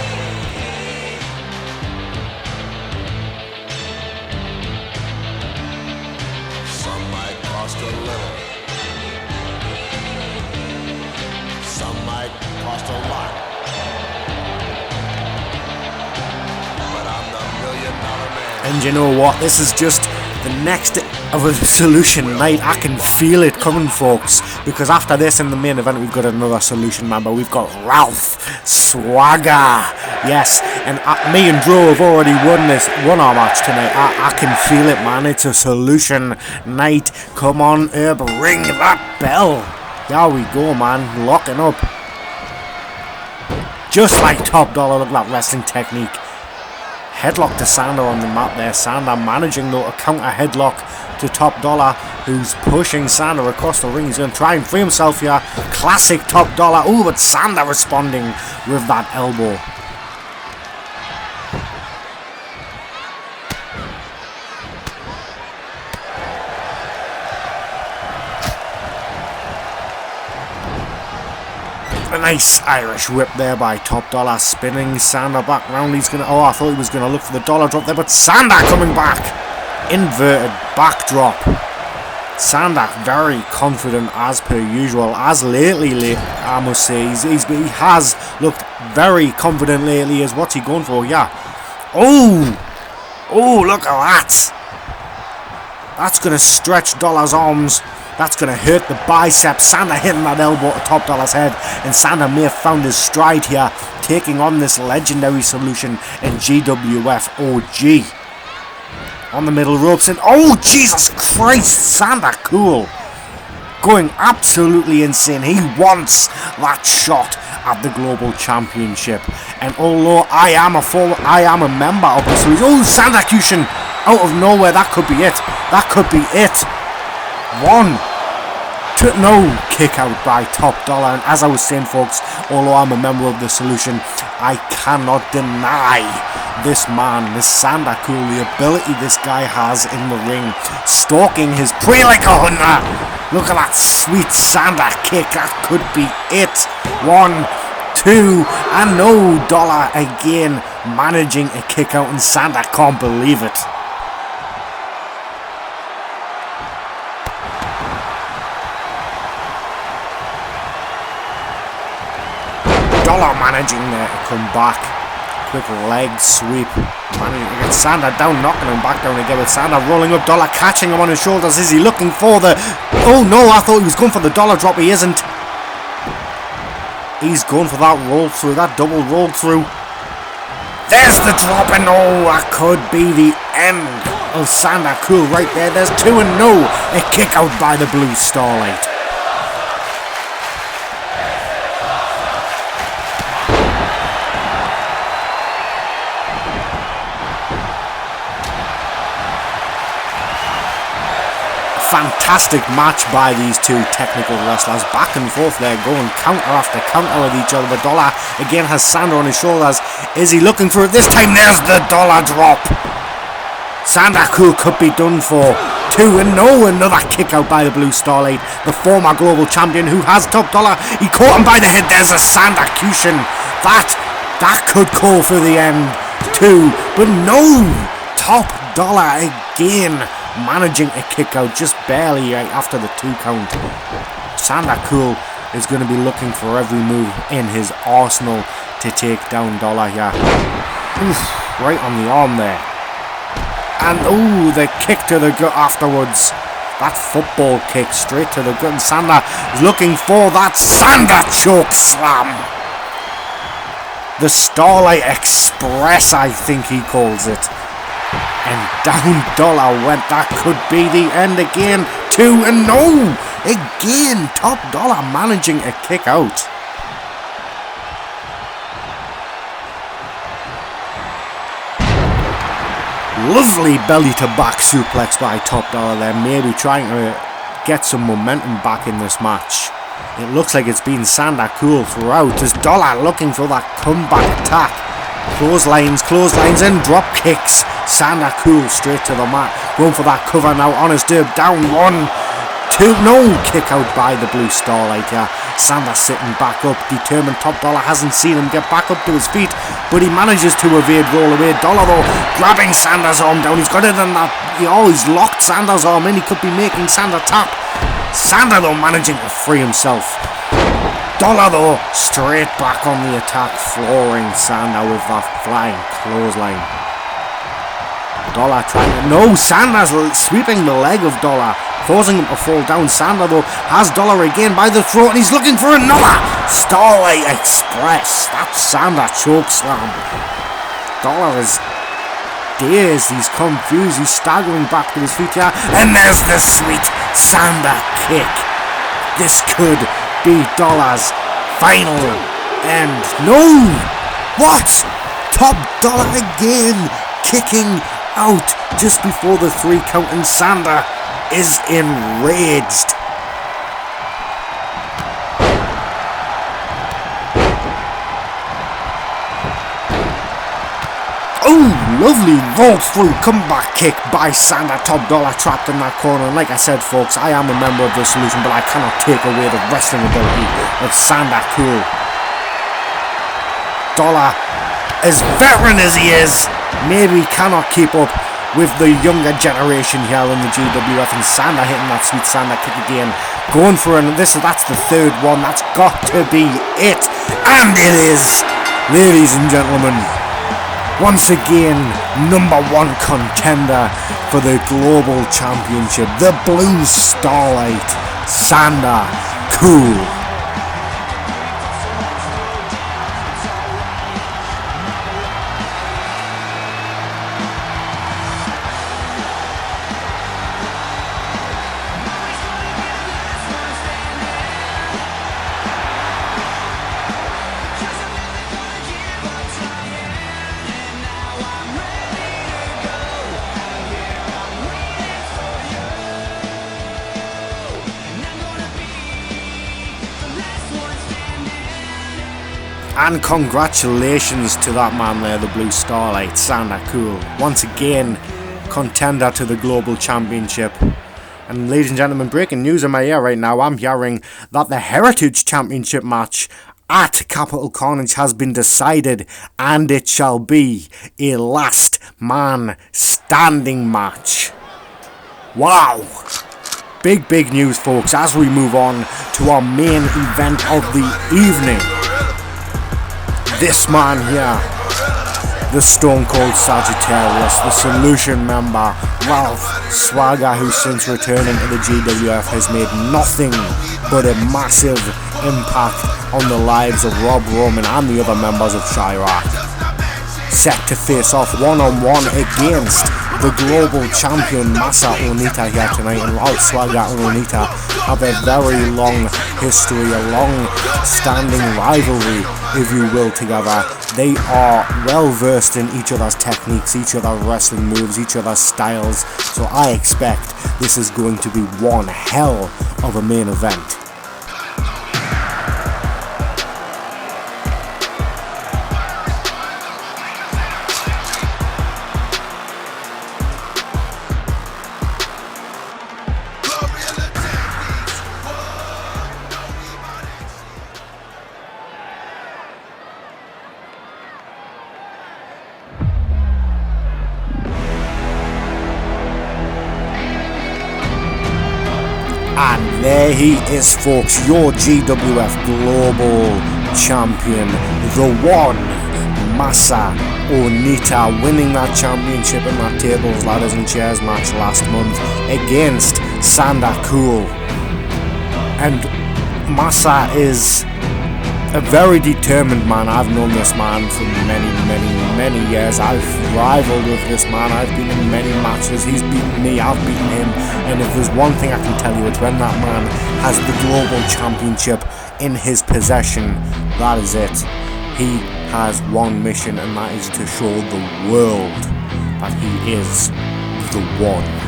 Some might cost a little. Some might cost a lot. But I'm the $1 million man. And you know what? This is just the next of a Solution night. I can feel it coming, folks, because after this in the main event we've got another Solution member. We've got Ralph Swagger. Yes, and me and Drew have already won our match tonight. I can feel it, man. It's a Solution night. Come on, Herb, ring that bell. There we go, man. Locking up. Just like Top Dollar. Look at that wrestling technique. Headlock to Sander on the map there. Sander managing though to counter headlock to Top Dollar, who's pushing Sander across the ring. He's going to try and free himself here. Classic Top Dollar. Oh, but Sander responding with that elbow. A nice Irish whip there by Top Dollar, spinning Sander back round. He's gonna. Oh, I thought he was gonna look for the dollar drop there, but Sander coming back. Inverted backdrop. Sander very confident as per usual, as lately. I must say, he has looked very confident lately. Is what's he going for? Yeah. Oh, look at that. That's gonna stretch Dollar's arms. That's going to hurt the bicep. Sander hitting that elbow to Top Dollar's head. And Sander may have found his stride here, taking on this legendary Solution in GWF OG. On the middle ropes. And oh, Jesus Christ, Sander Cool. Going absolutely insane. He wants that shot at the Global Championship. And although I am a member of the Solution. Oh, Sander Cushion out of nowhere. That could be it. That could be it. No kick out by Top Dollar. And as I was saying, folks, although I'm a member of the Solution, I cannot deny this man, this Sander Cool, the ability this guy has in the ring, stalking his prey like a hunter. Look at that sweet Sander kick. That could be it. 1, 2, and no, Dollar again managing a kick out, and Sander can't believe it. Dollar managing there to come back. Quick leg sweep. Managing to get Sander down, knocking him back down again with Sander rolling up. Dollar catching him on his shoulders. Is he looking for the... Oh no, I thought he was going for the Dollar drop. He isn't. He's going for that roll through, that double roll through. There's the drop, and oh, that could be the end of Sander Cool right there. There's 2 and no. A kick out by the Blue Starlight. Fantastic match by these two technical wrestlers. Back and forth there, going counter after counter with each other. The Dollar again has Sander on his shoulders. Is he looking for it this time? There's the Dollar drop. Sander Cool could be done for. 2 and no, another kick out by the Blue Starlight, the former global champion who has Top Dollar. He caught him by the head. There's a Sander Cushion. That could call for the end too, but no. Top Dollar again managing a kick out just barely right after the 2 count. Sander Cool is going to be looking for every move in his arsenal to take down Dollar here. Oof, right on the arm there. And oh, the kick to the gut afterwards. That football kick straight to the gut, and Sanda is looking for that Sanda choke slam. The Starlight Express, I think he calls it. And down Dollar went. That could be the end again. 2-0. Again, Top Dollar managing a kick out. Lovely belly to back suplex by Top Dollar there, maybe trying to get some momentum back in this match. It looks like it's been Sanda cool throughout as Dollar looking for that comeback attack. Clotheslines and drop kicks. Sanda cool straight to the mat, going for that cover now on his derb, down 1-2, no, kick out by the Blue Starlight here. Sanda sitting back up, determined. Top Dollar hasn't seen him get back up to his feet, but he manages to evade roll away. Dollar though grabbing Sanda's arm down, he's got it in that, he's locked Sanda's arm in, he could be making Sanda tap. Sanda though managing to free himself. Dollar though straight back on the attack, flooring Sanda with that flying clothesline. Dollar trying to, no, Sanda's sweeping the leg of Dollar, forcing him to fall down. Sanda though has Dollar again by the throat, and he's looking for another Starlight Express. That's Sanda choke slam. Dollar is dazed, he's confused, he's staggering back to his feet here, and there's the sweet Sanda kick. This could be Dollar's final end. No! What? Top Dollar again, kicking out just before the 3 count, and Sanda is enraged. Oh, lovely vault through comeback kick by Sanda. Top Dollar trapped in that corner, and like I said folks, I am a member of the solution, but I cannot take away the wrestling ability of Sanda Cool. Dollar, as veteran as he is, maybe cannot keep up with the younger generation here in the GWF, and Sanda hitting that sweet Sanda kick again, going for that's the 3rd one. That's got to be it, and it is, ladies and gentlemen. Once again, number 1 contender for the Global Championship, the Blue Starlight, Sanda Cool. And congratulations to that man there, the Blue Starlight, Sanda Cool. Once again, contender to the Global Championship. And ladies and gentlemen, breaking news in my ear right now. I'm hearing that the Heritage Championship match at Capital Carnage has been decided, and it shall be a last man standing match. Wow. Big news folks, as we move on to our main event of the evening. This man here, the Stone Cold Sagittarius, the Solution member, Ralph Swagger, who since returning to the GWF has made nothing but a massive impact on the lives of Rob Roman and the other members of Chirac. Set to face off one-on-one against the global champion Masa Onita here tonight, and Ralph Swagger and Onita have a very long history, a long-standing rivalry, if you will, together. They are well versed in each other's techniques, each other's wrestling moves, each other's styles, so I expect this is going to be one hell of a main event. And there he is, folks, your GWF Global Champion, the one, Masa Onita, winning that championship in that tables, ladders and chairs match last month against Sanda cool. And Massa is a very determined man. I've known this man for many years. I've rivaled with this man. I've been in many matches. He's beaten me, I've beaten him. And if there's one thing I can tell you, it's when that man has the global championship in his possession, that is it. He has one mission, and that is to show the world that he is the one.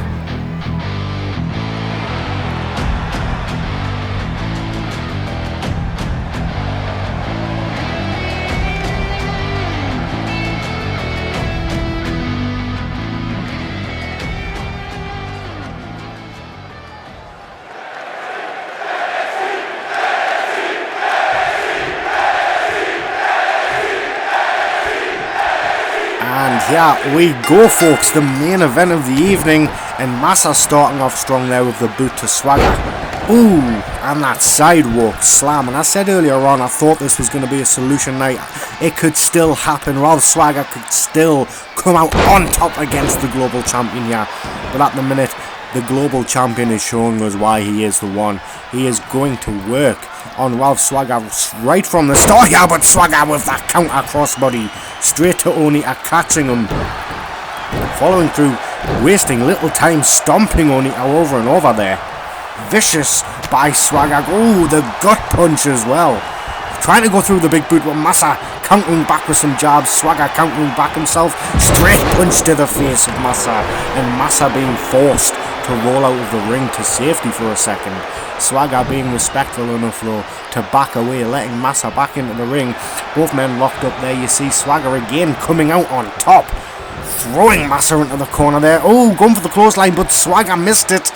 Yeah, we go, folks. The main event of the evening, and Massa starting off strong there with the boot to Swagger. Ooh, and that sidewalk slam. And I said earlier on, I thought this was going to be a solution night. It could still happen. Ralph Swagger could still come out on top against the global champion here. But at the minute, the global champion is showing us why he is the one. He is going to work on Ralph Swagger right from the start here, but Swagger with that counter crossbody straight to Onita, catching him, following through, wasting little time, stomping Onita over and over there. Vicious by Swagger. Oh, the gut punch as well. Trying to go through the big boot, but Massa countering back with some jabs. Swagger countering back himself. Straight punch to the face of Massa, and Massa being forced to roll out of the ring to safety for a second. Swagger being respectful enough though to back away, letting Massa back into the ring. Both men locked up there. You see Swagger again coming out on top, throwing Massa into the corner there. Oh, going for the clothesline, but Swagger missed it,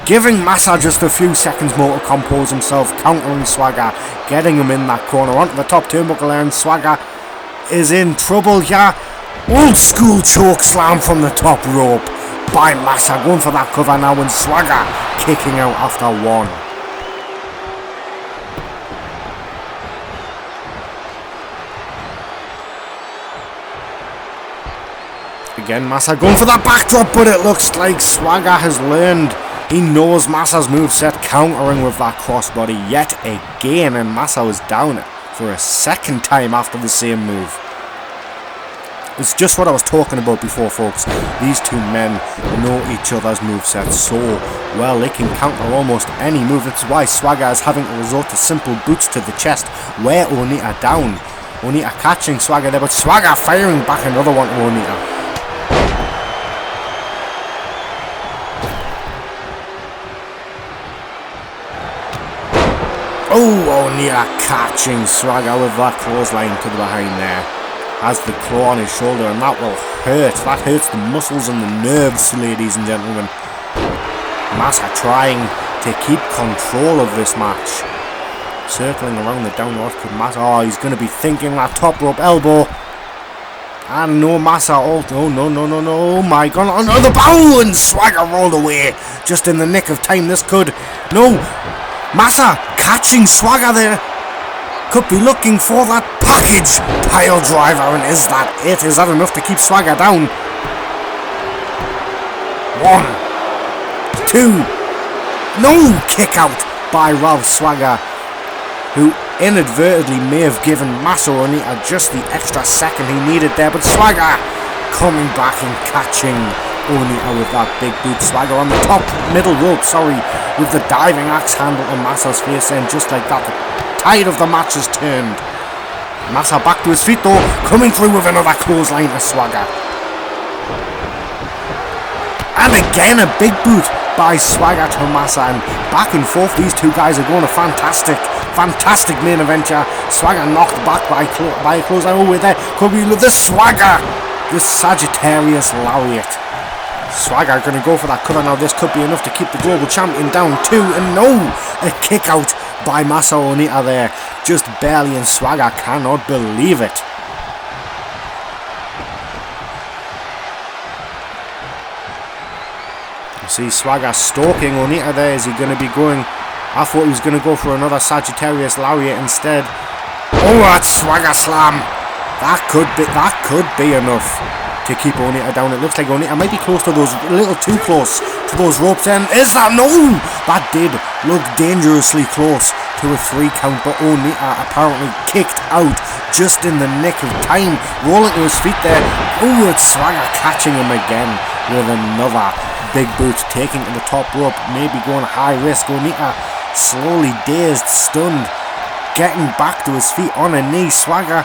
giving Massa just a few seconds more to compose himself, countering Swagger, getting him in that corner onto the top turnbuckle there, and Swagger is in trouble here. Old school choke slam from the top rope by Massa, going for that cover now, and Swagger kicking out after one. Again, Massa going for that backdrop, but it looks like Swagger has learned. He knows Massa's moveset, countering with that crossbody yet again, and Massa was down for a second time after the same move. It's just what I was talking about before, folks. These two men know each other's movesets so well. They can counter almost any move. That's why Swagger is having to resort to simple boots to the chest, wear Onita down. Onita catching Swagger there, but Swagger firing back another one to Onita. Oh, Onita catching Swagger with that clothesline to the behind there. Has the claw on his shoulder, and that will hurt. That hurts the muscles and the nerves, ladies and gentlemen. Massa trying to keep control of this match. Circling around the down north, could Massa... Oh, he's going to be thinking that top rope elbow. And no, Massa... Oh, no. Oh, my God. Another bow, and Swagger rolled away. Just in the nick of time, this could... No. Massa catching Swagger there. Could be looking for that package pile driver, and is that it? Is that enough to keep Swagger down? 1, 2, no, kick out by Ralph Swagger, who inadvertently may have given Massa Onita just the extra second he needed there, but Swagger coming back and catching Onita with that big boot. Swagger on the top middle rope, with the diving axe handle to Massa's face, and just like that, the tide of the match is turned. Massa back to his feet though, coming through with another clothesline to Swagger. And again a big boot by Swagger to Massa, and back and forth these two guys are going. A fantastic main event here. Swagger knocked back by a clothesline. Oh, wait there, could be the Swagger, the Sagittarius Lariat. Swagger going to go for that cover now. This could be enough to keep the global champion down too, and no, a kick out by Massa Onita there, just barely, and Swagger cannot believe it. You see Swagger stalking Onita there. Is he going to be going... I thought he was going to go for another Sagittarius Lariat instead. Oh, that Swagger slam. That could be enough. to keep Onita down. It looks like Onita might be close to those, a little too close to those ropes. And is that? No! That did look dangerously close to a 3 count, but Onita apparently kicked out just in the nick of time, rolling to his feet there. Oh, it's Swagger catching him again with another big boot, taking to the top rope, maybe going high risk. Onita slowly dazed, stunned, getting back to his feet on a knee. Swagger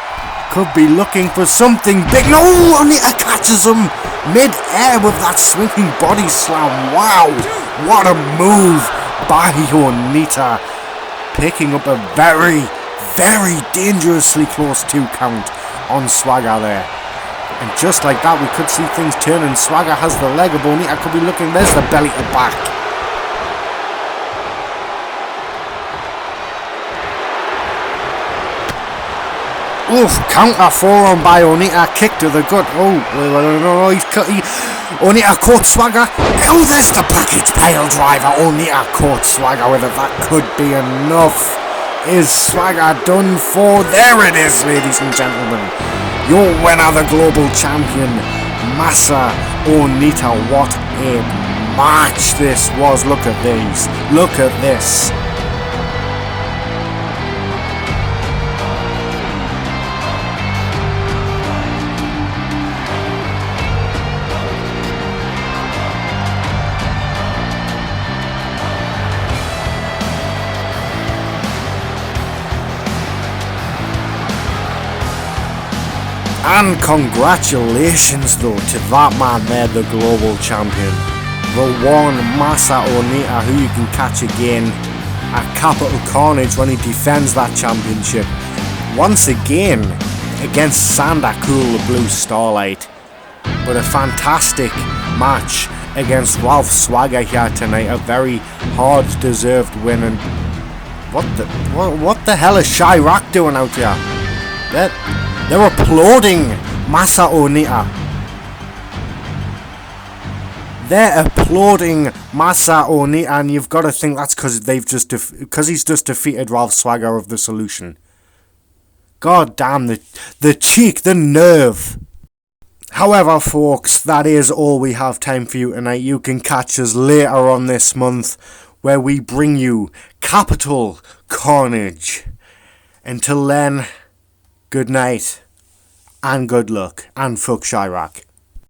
could be looking for something big. No! Onita catches him mid-air with that swinging body slam. Wow! What a move by Onita. Picking up a very, very dangerously close 2 count on Swagger there. And just like that, we could see things turning. Swagger has the leg of Onita. Could be looking. There's the belly to back. Oof, counter forearm by Onita, kick to the gut. Oh, no, Onita caught Swagger. Oh, there's the package pile driver. Onita caught Swagger with it. That could be enough. Is Swagger done for? There it is, ladies and gentlemen. Your winner, the global champion, Masa Onita. What a match this was. Look at these. Look at this. And congratulations though to that man there, the global champion, the one Masa Onita, who you can catch again at Capital Carnage when he defends that championship once again against Sanda Cool, the Blue Starlight. But a fantastic match against Ralph Swagger here tonight, a very hard deserved win. And what the hell is Chirac doing out here? They're applauding Masa Onita. They're applauding Masa Onita, and you've got to think that's because he's just defeated Ralph Swagger of the Solution. God damn, the cheek, the nerve. However, folks, that is all we have time for you tonight. You can catch us later on this month, where we bring you Capital Carnage. Until then, good night, and good luck, and fuck Chirac.